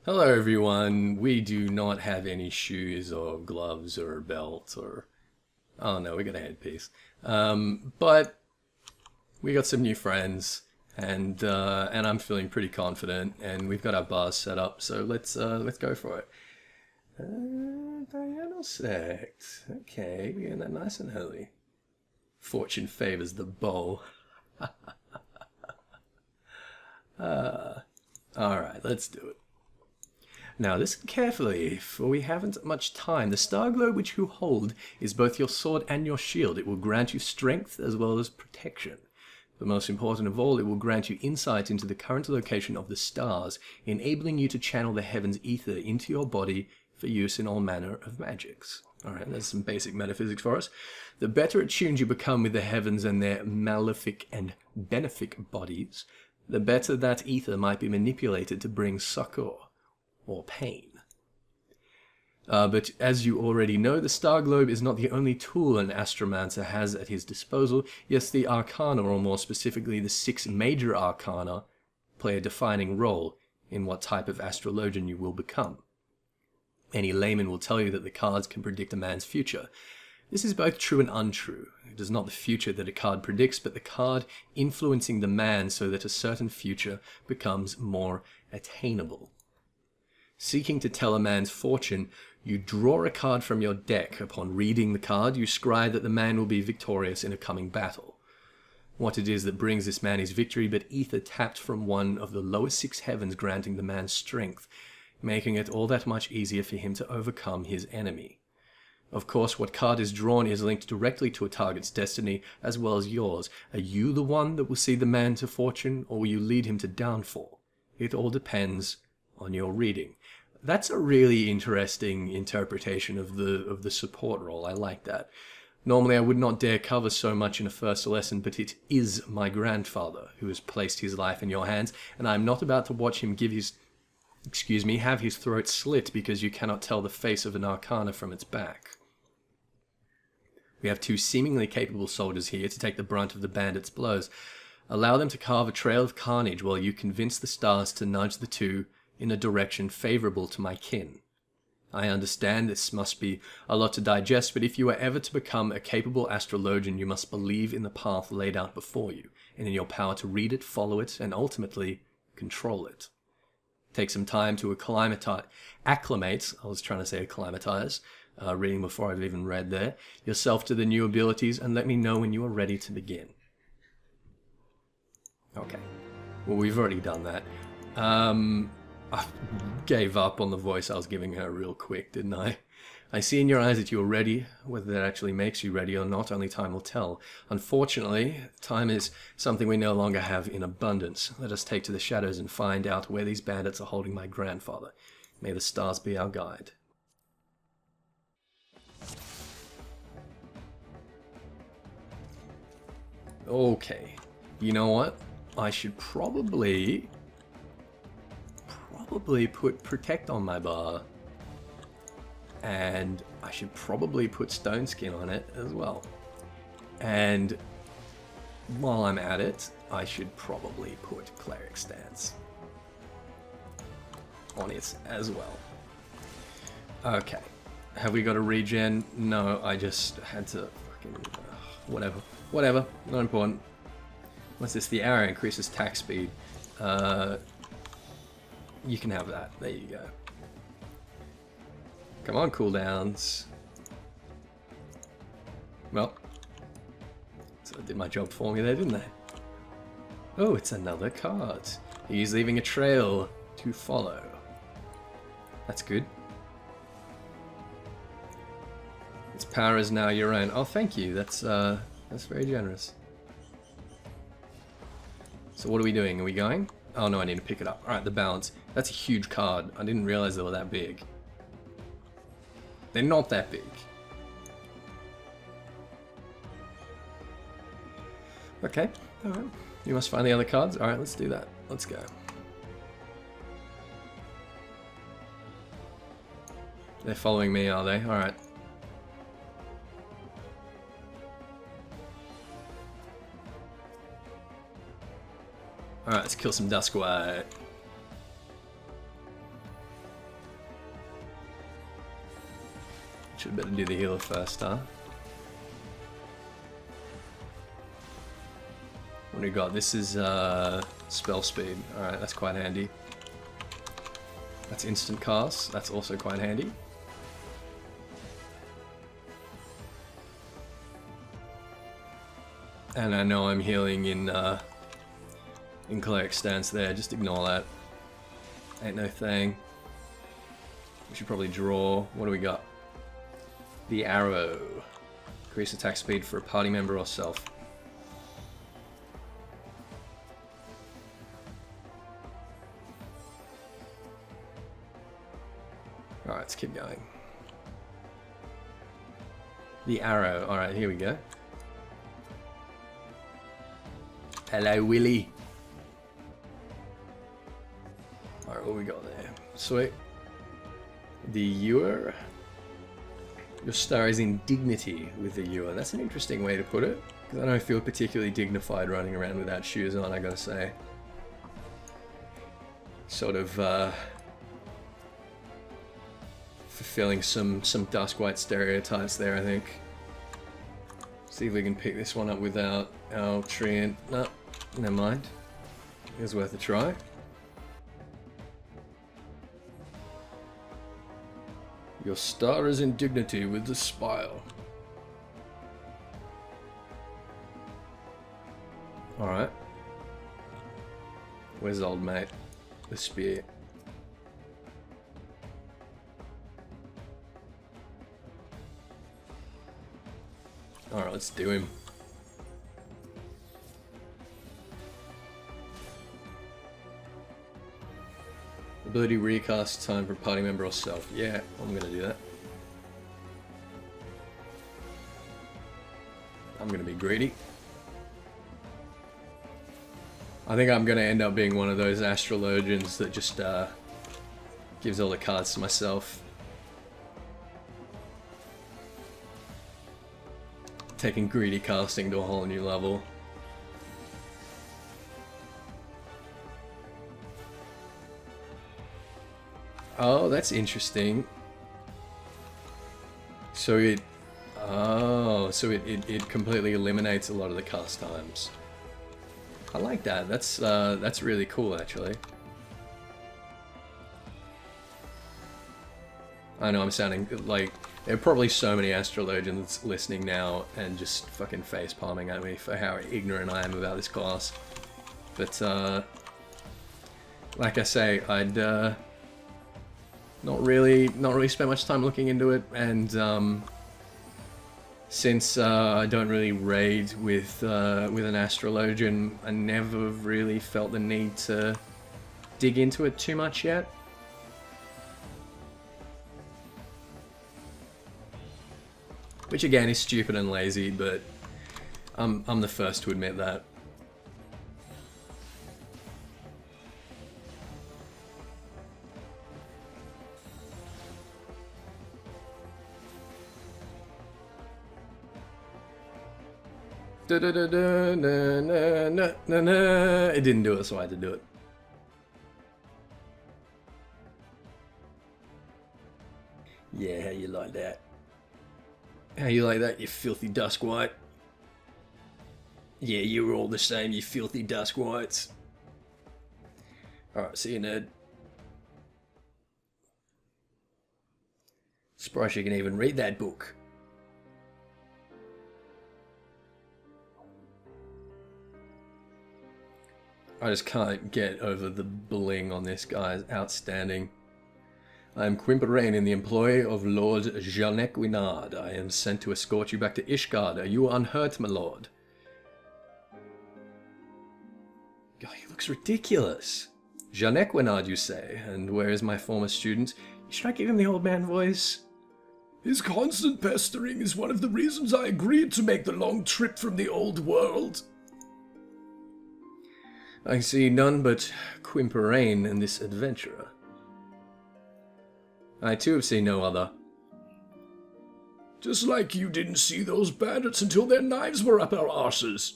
Hello everyone, we do not have any shoes or gloves or belt or... Oh no, we got a headpiece. But we got some new friends and I'm feeling pretty confident and we've got our bars set up, so let's go for it. Diurnal sect. Okay, we're getting that nice and early. Fortune favors the bow. Alright, let's do it. Now listen carefully, for we haven't much time. The star globe which you hold is both your sword and your shield. It will grant you strength as well as protection. But most important of all, it will grant you insight into the current location of the stars, enabling you to channel the heavens' ether into your body for use in all manner of magics. Alright, there's some basic metaphysics for us. The better attuned you become with the heavens and their malefic and benefic bodies, the better that ether might be manipulated to bring succor or pain. But as you already know, the star globe is not the only tool an astromancer has at his disposal. Yes, the arcana, or more specifically the 6 major arcana, play a defining role in what type of astrologian you will become. Any layman will tell you that the cards can predict a man's future. This is both true and untrue. It is not the future that a card predicts, but the card influencing the man so that a certain future becomes more attainable. Seeking to tell a man's fortune, you draw a card from your deck. Upon reading the card, you scry that the man will be victorious in a coming battle. What it is that brings this man his victory but ether tapped from one of the lowest 6 heavens, granting the man strength, making it all that much easier for him to overcome his enemy. Of course, what card is drawn is linked directly to a target's destiny as well as yours. Are you the one that will see the man to fortune, or will you lead him to downfall? It all depends on your reading. That's a really interesting interpretation of the support role. I like that. Normally I would not dare cover so much in a first lesson, but it is my grandfather who has placed his life in your hands, and I'm not about to watch him have his throat slit because you cannot tell the face of an arcana from its back. We have 2 seemingly capable soldiers here to take the brunt of the bandits' blows. Allow them to carve a trail of carnage while you convince the stars to nudge the 2 in a direction favorable to my kin. I understand this must be a lot to digest, but if you are ever to become a capable astrologian, you must believe in the path laid out before you, and in your power to read it, follow it, and ultimately control it. Take some time to acclimate, reading before I've even read there, yourself to the new abilities, and let me know when you are ready to begin. Okay, well we've already done that. I gave up on the voice I was giving her real quick, didn't I? I see in your eyes that you are ready. Whether that actually makes you ready or not, only time will tell. Unfortunately, time is something we no longer have in abundance. Let us take to the shadows and find out where these bandits are holding my grandfather. May the stars be our guide. Okay, you know what? I should probably put protect on my bar, and I should probably put stone skin on it as well. And while I'm at it, I should probably put cleric stance on it as well. Okay, have we got a regen? No, I just had to fucking whatever, not important. What's this? The arrow increases attack speed. You can have that. There you go. Come on, cooldowns. Well, so I did my job for me there, didn't I? Oh, it's another card. He's leaving a trail to follow. That's good. Its power is now your own. Oh, thank you. That's very generous. So what are we doing? Are we going? Oh no, I need to pick it up. Alright, the balance. That's a huge card. I didn't realize they were that big. They're not that big. Okay, alright. You must find the other cards? Alright, let's do that. Let's go. They're following me, are they? Alright. Alright, let's kill some Duskwite. Should better do the healer first, huh? What do we got? This is spell speed. Alright, that's quite handy. That's instant cast. That's also quite handy. And I know I'm healing in cleric stance there. Just ignore that. Ain't no thing. We should probably draw. What do we got? The arrow. Increase attack speed for a party member or self. Alright, let's keep going. The arrow. Alright, here we go. Hello, Willy. Alright, what we got there? Sweet. The ewer. Your star is in dignity with the ewer. That's an interesting way to put it, because I don't feel particularly dignified running around without shoes on, I gotta say. Sort of, fulfilling some Duskwhite stereotypes there, I think. See if we can pick this one up without our treant. No, never mind. It was worth a try. Your star is in dignity with the spire. Alright. Where's old mate? The spear. Alright, let's do him. Ability recast time for party member or self. Yeah, I'm gonna do that. I'm gonna be greedy. I think I'm gonna end up being one of those astrologians that just gives all the cards to myself. Taking greedy casting to a whole new level. Oh, that's interesting. So it completely eliminates a lot of the cast times. I like that. That's really cool, actually. I know I'm sounding like there are probably so many astrologians listening now and just fucking face palming at me for how ignorant I am about this class. But like I say, I'd not really spent much time looking into it, and since I don't really raid with an astrologian, I never really felt the need to dig into it too much yet. Which again is stupid and lazy, but I'm the first to admit that. It didn't do it, so I had to do it. Yeah, how you like that? How you like that, you filthy Duskwhite? Yeah, you're all the same, you filthy Duskwhites. Alright, see you, nerd. Surprised you can even read that book. I just can't get over the bling on this guy. It's outstanding. I am Quimperain in the employ of Lord Janek Winard. I am sent to escort you back to Ishgard. Are you unhurt, my lord? God, he looks ridiculous. Janek Winard, you say? And where is my former student? Should I give him the old man voice? His constant pestering is one of the reasons I agreed to make the long trip from the old world. I see none but Quimperain in this adventurer. I too have seen no other. Just like you didn't see those bandits until their knives were up our arses.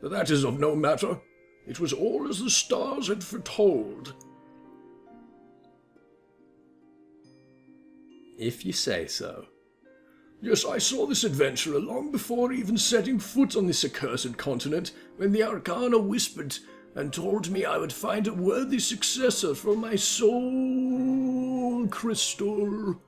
But that is of no matter. It was all as the stars had foretold. If you say so. Yes, I saw this adventurer long before even setting foot on this accursed continent, when the Arcana whispered and told me I would find a worthy successor for my soul crystal.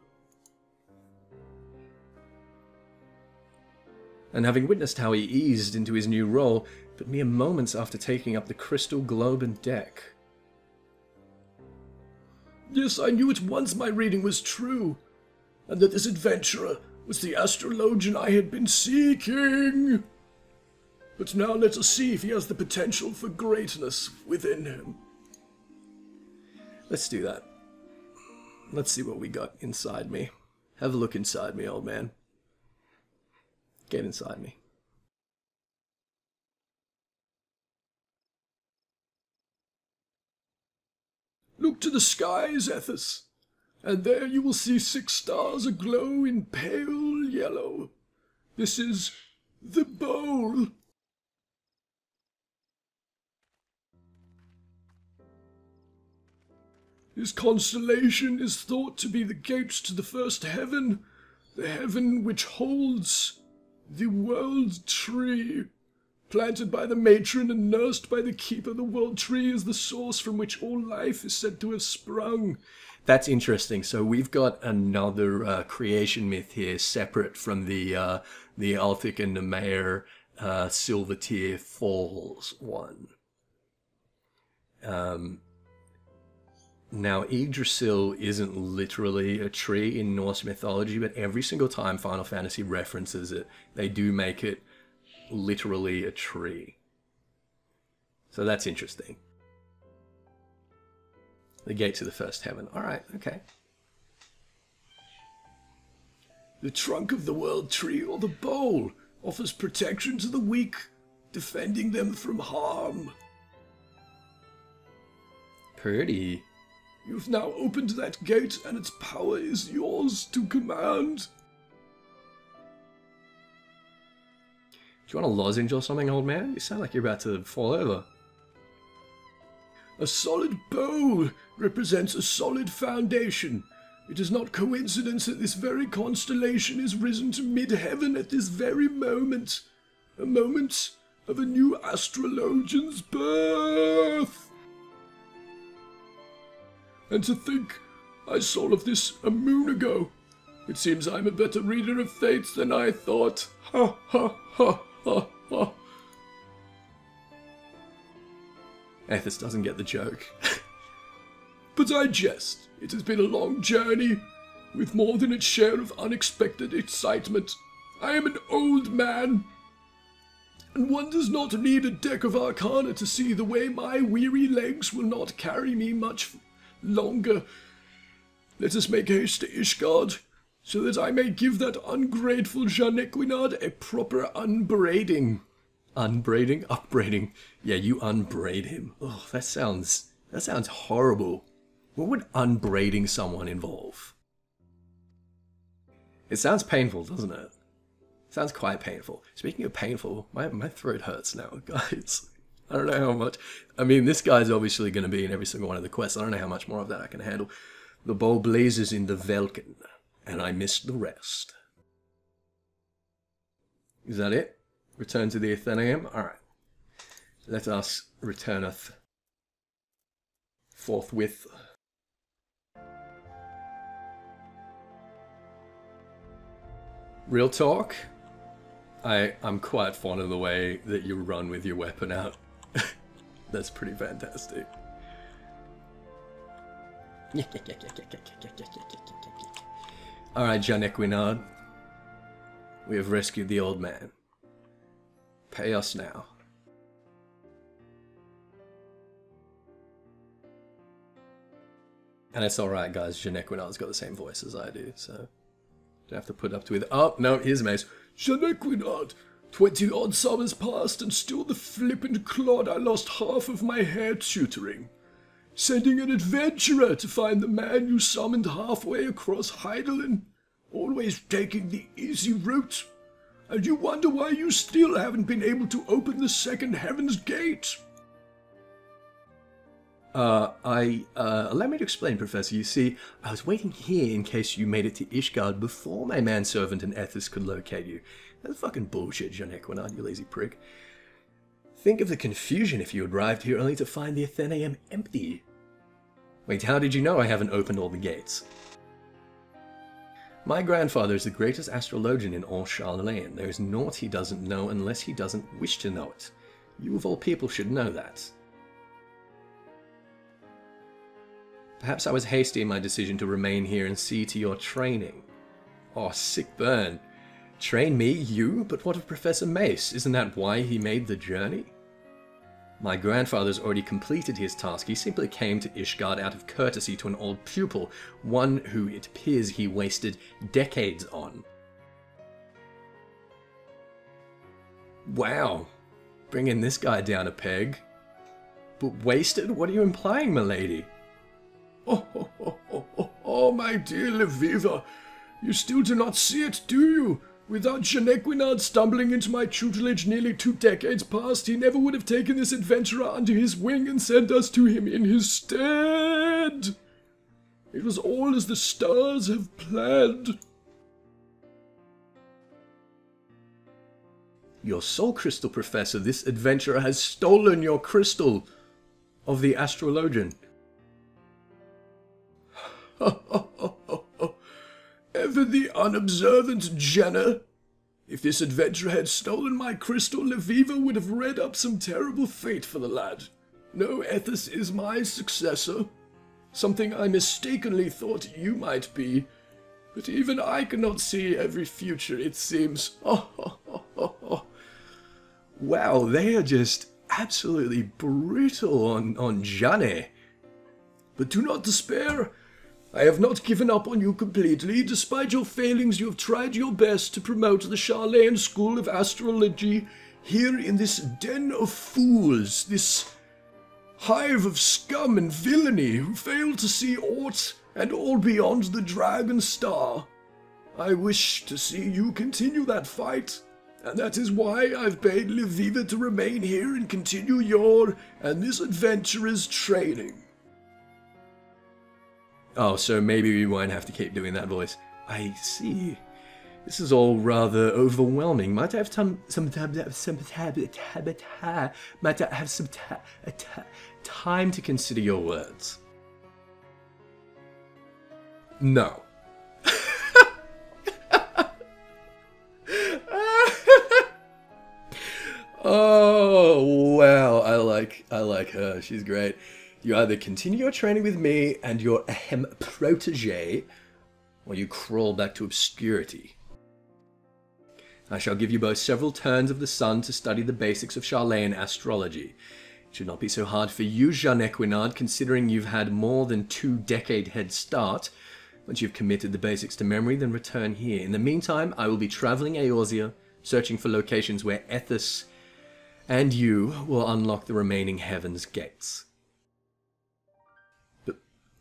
And having witnessed how he eased into his new role, but mere moments after taking up the crystal globe and deck. Yes, I knew at once my reading was true, and that this adventurer was the astrologian I had been seeking. But now let us see if he has the potential for greatness within him. Let's do that. Let's see what we got inside me. Have a look inside me, old man. Get inside me. Look to the skies, Ethys, and there you will see 6 stars aglow in pale yellow. This is the bowl. This constellation is thought to be the gate to the first heaven, the heaven which holds the world tree. Planted by the matron and nursed by the keeper, the world tree is the source from which all life is said to have sprung. That's interesting. So we've got another creation myth here, separate from the Althic and Nemea Silvertear Falls one. Now, Yggdrasil isn't literally a tree in Norse mythology, but every single time Final Fantasy references it, they do make it literally a tree. So that's interesting. The gate to the first heaven. Alright, okay. The trunk of the world tree, or the bowl, offers protection to the weak, defending them from harm. Pretty. You've now opened that gate, and its power is yours to command. Do you want a lozenge or something, old man? You sound like you're about to fall over. A solid bowl represents a solid foundation. It is not coincidence that this very constellation is risen to mid-heaven at this very moment. A moment of a new astrologian's birth. And to think, I saw of this a moon ago. It seems I'm a better reader of fates than I thought. Ha ha ha ha ha. Ethys doesn't get the joke. But I jest. It has been a long journey, with more than its share of unexpected excitement. I am an old man, and one does not need a deck of Arcana to see the way my weary legs will not carry me much longer. Let us make haste to Ishgard, so that I may give that ungrateful Janequinard a proper unbraiding. Unbraiding? Upbraiding. Yeah, you unbraid him. Oh, that sounds horrible. What would unbraiding someone involve? It sounds painful, doesn't it? Sounds quite painful. Speaking of painful, my throat hurts now, guys. I don't know how much. I mean, this guy's obviously going to be in every single one of the quests. I don't know how much more of that I can handle. The bowl blazes in the Velkin, and I missed the rest. Is that it? Return to the Athenaeum? Alright. Let us returneth forthwith. Real talk? I'm quite fond of the way that you run with your weapon out. That's pretty fantastic. Alright, Janequinard. We have rescued the old man. Pay us now. And it's alright, guys. Janequinard's got the same voice as I do, so don't have to put up to it. Oh, no, here's Mace. Janequinard, 20-odd summers passed, and still the flippant clod I lost half of my hair tutoring. Sending an adventurer to find the man you summoned halfway across Heidelin, always taking the easy route. And you wonder why you still haven't been able to open the second heaven's gate. Allow me to explain, Professor. You see, I was waiting here in case you made it to Ishgard before my manservant and Ethys could locate you. That's fucking bullshit, John Equinard, you lazy prick. Think of the confusion if you had arrived here only to find the Athenaeum empty. Wait, how did you know I haven't opened all the gates? My grandfather is the greatest astrologian in all Charlemagne. There is naught he doesn't know unless he doesn't wish to know it. You of all people should know that. Perhaps I was hasty in my decision to remain here and see to your training. Oh, sick burn. Train me? You? But what of Professor Mace? Isn't that why he made the journey? My grandfather's already completed his task. He simply came to Ishgard out of courtesy to an old pupil, one who it appears he wasted decades on. Wow. Bringing this guy down a peg. But wasted? What are you implying, milady? Oh, my dear Lviva, you still do not see it, do you? Without Jean Equinard stumbling into my tutelage nearly 2 decades past, he never would have taken this adventurer under his wing and sent us to him in his stead. It was all as the stars have planned. Your soul crystal, Professor. This adventurer has stolen your crystal of the Astrologian. Ever the unobservant Jenner? If this adventurer had stolen my crystal, Lviva would have read up some terrible fate for the lad. No, Ethys is my successor. Something I mistakenly thought you might be. But even I cannot see every future, it seems. Wow, they are just absolutely brutal on Johnny. But do not despair. I have not given up on you completely. Despite your failings, you have tried your best to promote the Charlemagne School of Astrology here in this den of fools, this hive of scum and villainy who fail to see aught and all beyond the Dragon Star. I wish to see you continue that fight, and that is why I've bade Lviva to remain here and continue your and this adventurer's training. Oh, so maybe we won't have to keep doing that voice. I see. This is all rather overwhelming. Might I have time to consider your words? No. Oh, wow. I like her. She's great. You either continue your training with me and your protege, or you crawl back to obscurity. I shall give you both several turns of the sun to study the basics of Charlemagne astrology. It should not be so hard for you, Jean Equinard, considering you've had more than 2-decade head start. Once you've committed the basics to memory, then return here. In the meantime, I will be traveling Eorzea, searching for locations where Ethys and you will unlock the remaining heaven's gates.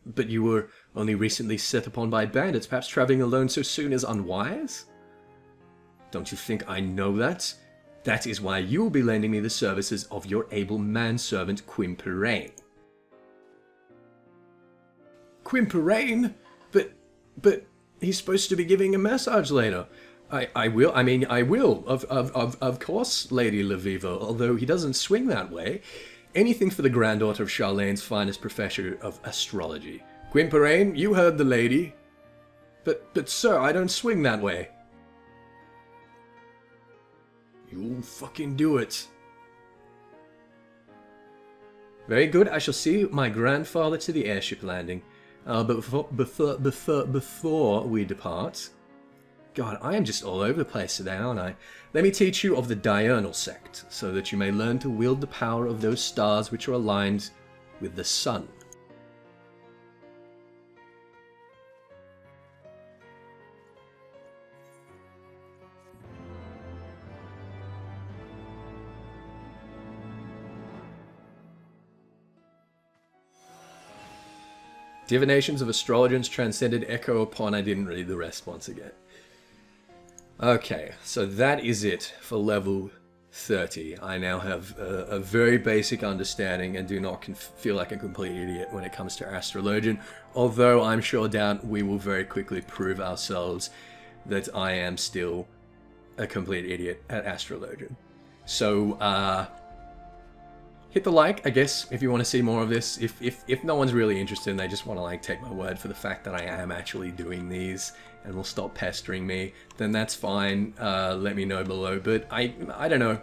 But you were only recently set upon by bandits. Perhaps traveling alone so soon is unwise? Don't you think I know that? That is why you will be lending me the services of your able manservant Quimperane. Quimperane? But he's supposed to be giving a massage later. I will, of course, Lady Lviva, although he doesn't swing that way. Anything for the granddaughter of Charlemagne's finest professor of astrology. Quimperane, you heard the lady. But sir, I don't swing that way. You'll fucking do it. Very good, I shall see my grandfather to the airship landing. But before we depart... God, I am just all over the place today, aren't I? Let me teach you of the diurnal sect, so that you may learn to wield the power of those stars which are aligned with the sun. Divinations of astrologers transcended echo upon... I didn't read the rest once again. Okay, so that is it for level 30. I now have a very basic understanding and do not feel like a complete idiot when it comes to Astrologian, although I'm sure down we will very quickly prove ourselves that I am still a complete idiot at Astrologian. So, hit the like, I guess, if you want to see more of this. If no one's really interested and they just want to like take my word for the fact that I am actually doing these and will stop pestering me, then that's fine. Let me know below. But I don't know,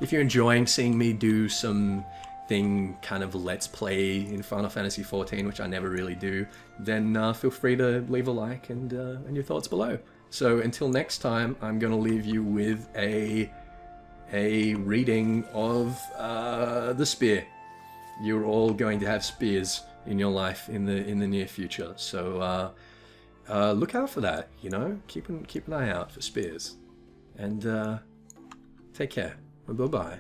if you're enjoying seeing me do some thing kind of let's play in Final Fantasy XIV, which I never really do, then feel free to leave a like and your thoughts below. So until next time, I'm gonna leave you with a reading of the spear. You're all going to have spears in your life in the near future, so look out for that. You know, keep an eye out for spears, and take care. Bye bye.